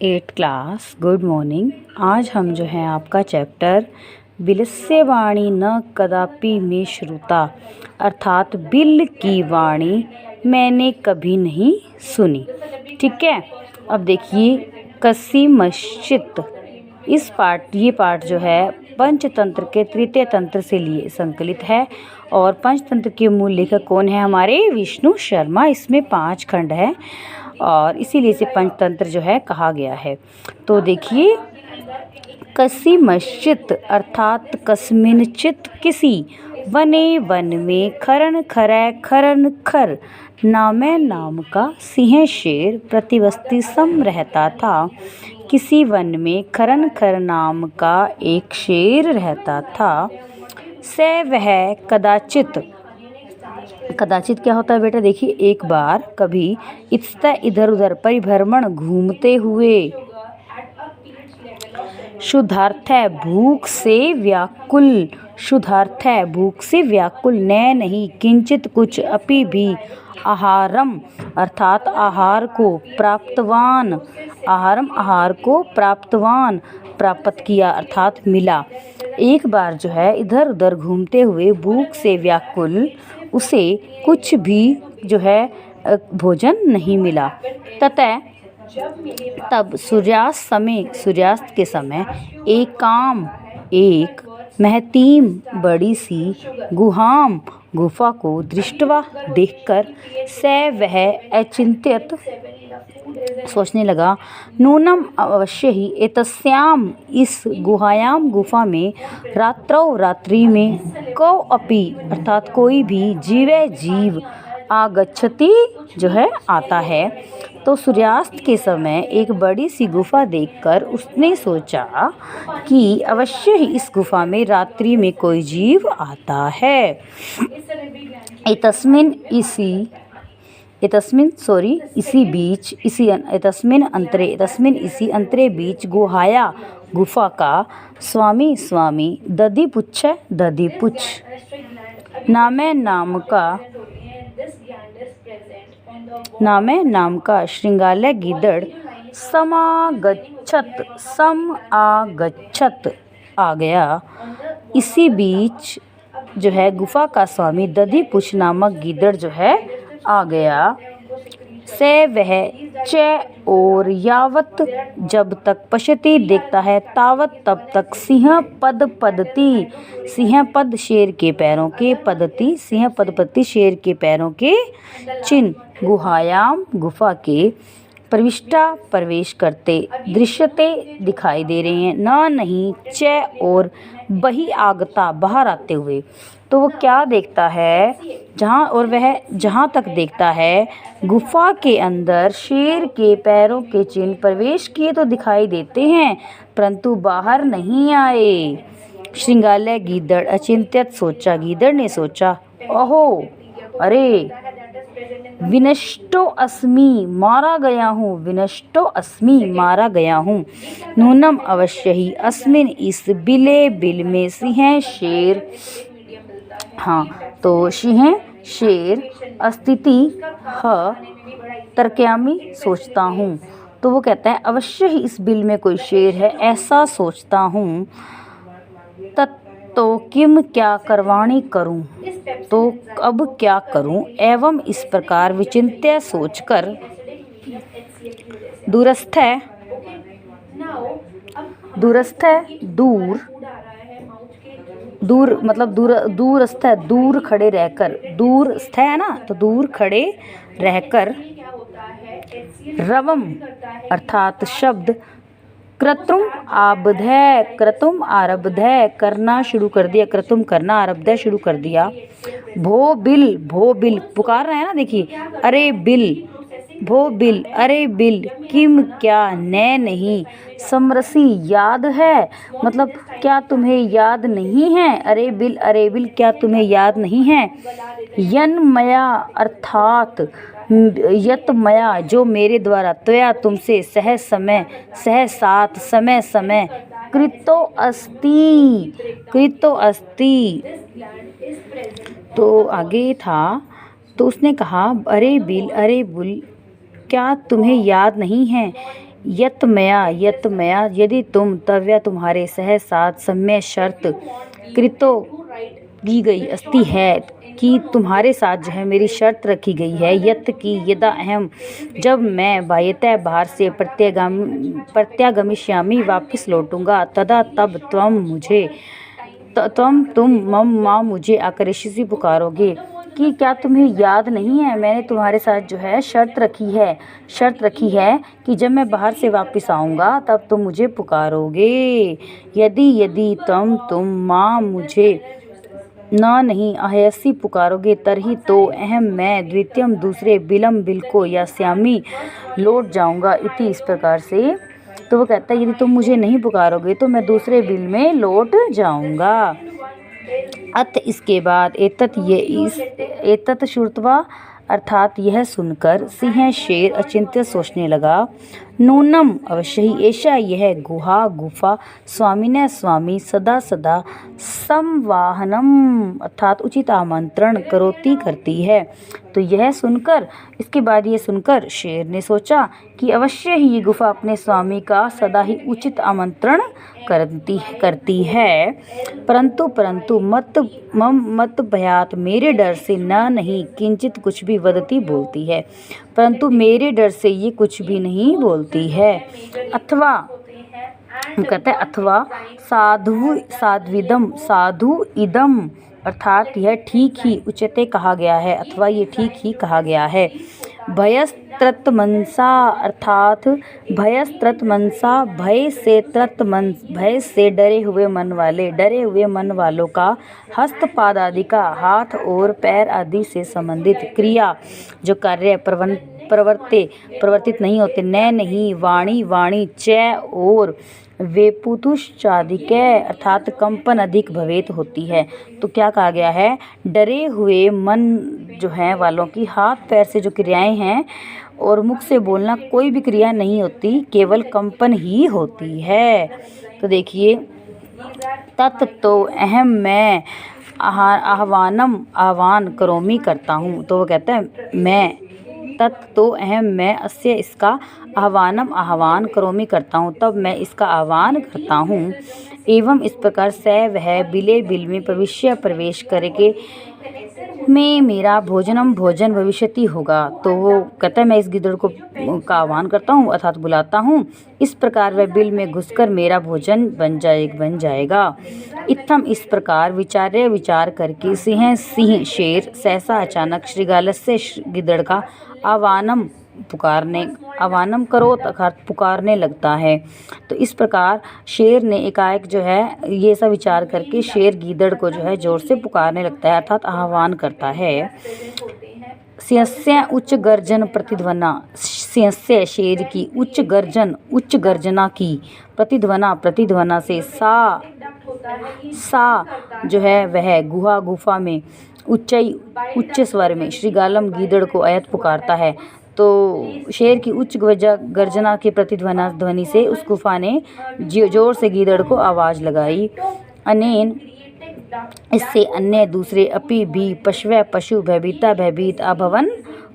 Eight class good morning. आज हम जो है आपका चैप्टर बिलस्य वाणी न कदापि में श्रुता अर्थात बिल की वाणी मैंने कभी नहीं सुनी। ठीक है, अब देखिए कसी मश्चित ये पाठ जो है पंचतंत्र के तृतीय तंत्र से लिए संकलित है और पंचतंत्र के मूल लेखक कौन है? हमारे विष्णु शर्मा। इसमें 5 खंड है और इसीलिए इसे पंचतंत्र जो है कहा गया है। तो देखिए कसी मश्चित अर्थात कस्मिनचित किसी, वने वन में, खरन खरै खरन खर, नामै नाम का सिंह शेर प्रतिवस्ती सम रहता था। किसी वन में खरन खर नाम का एक शेर रहता था। से वह कदाचित, कदाचित क्या होता है बेटा? देखिए एक बार कभी इत्स्तः इधर उधर परिभ्रमण घूमते हुए शुद्धार्थ है भूख से व्याकुल, शुद्धार्थ है भूख से व्याकुल, न नहीं किंचित कुछ, अपि भी आहारम अर्थात आहार को प्राप्तवान, आहारम आहार को प्राप्तवान प्राप्त किया अर्थात मिला। एक बार जो है इधर उधर घूमते हुए भूख से व्याकुल उसे कुछ भी जो है भोजन नहीं मिला। ततः तब सूर्यास्त के समय एक महतीम बड़ी सी गुफा को दृष्टवा देखकर से वह अचिंत्यत सोचने लगा, नूनम अवश्य ही एतस्याम इस गुफा में रात्रि में को अपि अर्थात कोई भी जीव आगच्छति जो है आता है। तो सूर्यास्त के समय एक बड़ी सी गुफा देखकर उसने सोचा कि अवश्य ही इस गुफा में रात्रि में कोई जीव आता है। एतस्मिन इसी अंतरे बीच गुहाया गुफा का स्वामी दधिपुच्छ नामे नाम का श्रृंगालय गीदड़ समागच्छत आ गया। इसी बीच जो है गुफा का स्वामी दधिपुच्छ नामक गीदड़ जो है आ गया। से वह च और यावत जब तक पश्यति देखता है, तावत तब तक सिंह पद शेर के पैरों के पदति, सिंह पदपति शेर के पैरों के चिन्ह गुहायाम गुफा के प्रविष्टा प्रवेश करते दृश्यते दिखाई दे रहे हैं। नहीं च और बही आगता बाहर आते हुए। तो वो क्या देखता है? जहाँ तक देखता है गुफा के अंदर शेर के पैरों के चिन्ह प्रवेश किए तो दिखाई देते हैं परंतु बाहर नहीं आए। श्रृंगालय गीदड़ अचिंत्यत सोचा, गीदड़ ने सोचा, ओहो अरे विनष्टो अस्मि मारा गया हूँ। नूनम अवश्य ही अस्मिन इस बिल में सिंह शेर, हाँ तो सिंह शेर अस्तिति तर्कयामी सोचता हूँ। तो वो कहता है अवश्य ही इस बिल में कोई शेर है ऐसा सोचता हूँ। तो किम क्या करवाणी करूं, तो अब क्या करूं? एवं इस प्रकार विचिंत्य सोचकर दूरस्थ दूर खड़े रहकर, दूरस्थ है ना तो दूर खड़े रहकर रवम अर्थात शब्द क्रतुम आरब्ध करना शुरू कर दिया, क्रतुम करना आरब्ध शुरू कर दिया। भो बिल पुकार रहे हैं ना, देखिए अरे बिल, भो बिल अरे बिल, किम क्या नहीं, समरसी याद है मतलब क्या तुम्हें याद नहीं है? अरे बिल क्या तुम्हें याद नहीं है? यन्मया अर्थात यतमया जो मेरे द्वारा, त्वया तुमसे, सह साथ समय कृतो अस्ति। तो आगे था तो उसने कहा अरे बिल क्या तुम्हें याद नहीं है? यत मया यदि तुम तव्या तुम्हारे सह साथ सम्य शर्त कृतो की गई अस्ति है कि तुम्हारे साथ जो है मेरी शर्त रखी गई है। यत की यदा अहम जब मैं बाह्यतः बाहर से प्रत्यागमिष्यामि वापस लौटूंगा तदा तब तुम मम माँ मुझे आकर्षित पुकारोगे कि क्या तुम्हें याद नहीं है मैंने तुम्हारे साथ जो है शर्त रखी है कि जब मैं बाहर से वापस आऊँगा तब तुम मुझे पुकारोगे। यदि तुम माँ मुझे नहीं अहयसी पुकारोगे तरही तो अहम मैं द्वितीयम दूसरे बिलम बिल को या श्यामी लौट जाऊँगा इति इस प्रकार से। तो वो कहता है यदि तुम मुझे नहीं पुकारोगे तो मैं दूसरे बिल में लौट जाऊँगा। अत इसके बाद एतत श्रुत्वा अर्थात यह सुनकर सिंह शेर अचिंत्य सोचने लगा। नूनम अवश्य ही ऐसा यह गुफा स्वामी सदा संवाहनम अर्थात उचित आमंत्रण करती है। तो यह सुनकर इसके बाद ये सुनकर शेर ने सोचा कि अवश्य ही ये गुफा अपने स्वामी का सदा ही उचित आमंत्रण करती है। परंतु मत भयात मेरे डर से नहीं किंचित कुछ भी वदती बोलती है, परंतु मेरे डर से ये कुछ भी नहीं बोलती है। अथवा कहते हैं अथवा साधु इदम अर्थात यह ठीक ही उच्चते कहा गया है, अथवा ये ठीक ही कहा गया है। भयस्त्रतमंसा अर्थात भय से डरे हुए मन वालों का हस्तपाद आदि का हाथ और पैर आदि से संबंधित क्रिया जो कार्य प्रवर्तित नहीं होते नहीं वाणी च और वेपुतुश्चादिके अर्थात कंपन अधिक भवेत होती है। तो क्या कहा गया है, डरे हुए मन जो है वालों की हाथ पैर से जो क्रियाएं हैं और मुख से बोलना कोई भी क्रिया नहीं होती, केवल कंपन ही होती है। तो देखिए तत् तो अहम मैं आह्वान करोमि करता हूँ। तो वो कहते हैं मैं तत् तो अहम मैं अस्य इसका आह्वान करोमि करता हूँ, तब मैं इसका आह्वान करता हूँ। एवं इस प्रकार से वह बिल में प्रवेश करके में मेरा भोजन भविष्यति होगा। तो वो कहता है मैं इस गिद्धड़ को का आह्वान करता हूँ अर्थात बुलाता हूँ, इस प्रकार वह बिल में घुसकर मेरा भोजन बन जाएगा। इत्थम इस प्रकार विचार करके सिंह शेर सहसा अचानक श्रीगालस्य गिद्धड़ का आह्वानम करो अर्थात पुकारने लगता है। तो इस प्रकार शेर ने एकाएक जो है ये सब विचार करके शेर गीदड़ को जो है जोर से पुकारने लगता है अर्थात आह्वान करता है। सिंहस्य उच्च गर्जन प्रतिध्वना सिंहस्य शेर की उच्च गर्जना की प्रतिध्वना से सा जो है वह गुफा में उच्च स्वर में श्रीगालम गीदड़ को अयत पुकारता है। तो शेर की उच्च गर्जना के ध्वनि से उस गुफा ने जोर से गीदड़ को आवाज़ लगाई। अनेन इससे अन्य दूसरे अपि भी पशु भयभीत अभवन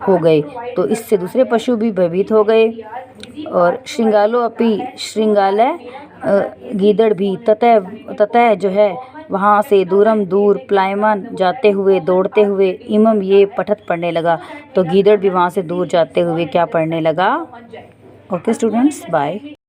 हो गए। तो इससे दूसरे पशु भी भयभीत हो गए और श्रृंगालय गीदड़ भी ततः जो है वहाँ से दूर प्लायमान जाते हुए दौड़ते हुए इमम ये पठत पढ़ने लगा। तो गीदड़ भी वहाँ से दूर जाते हुए क्या पढ़ने लगा। Okay students, bye.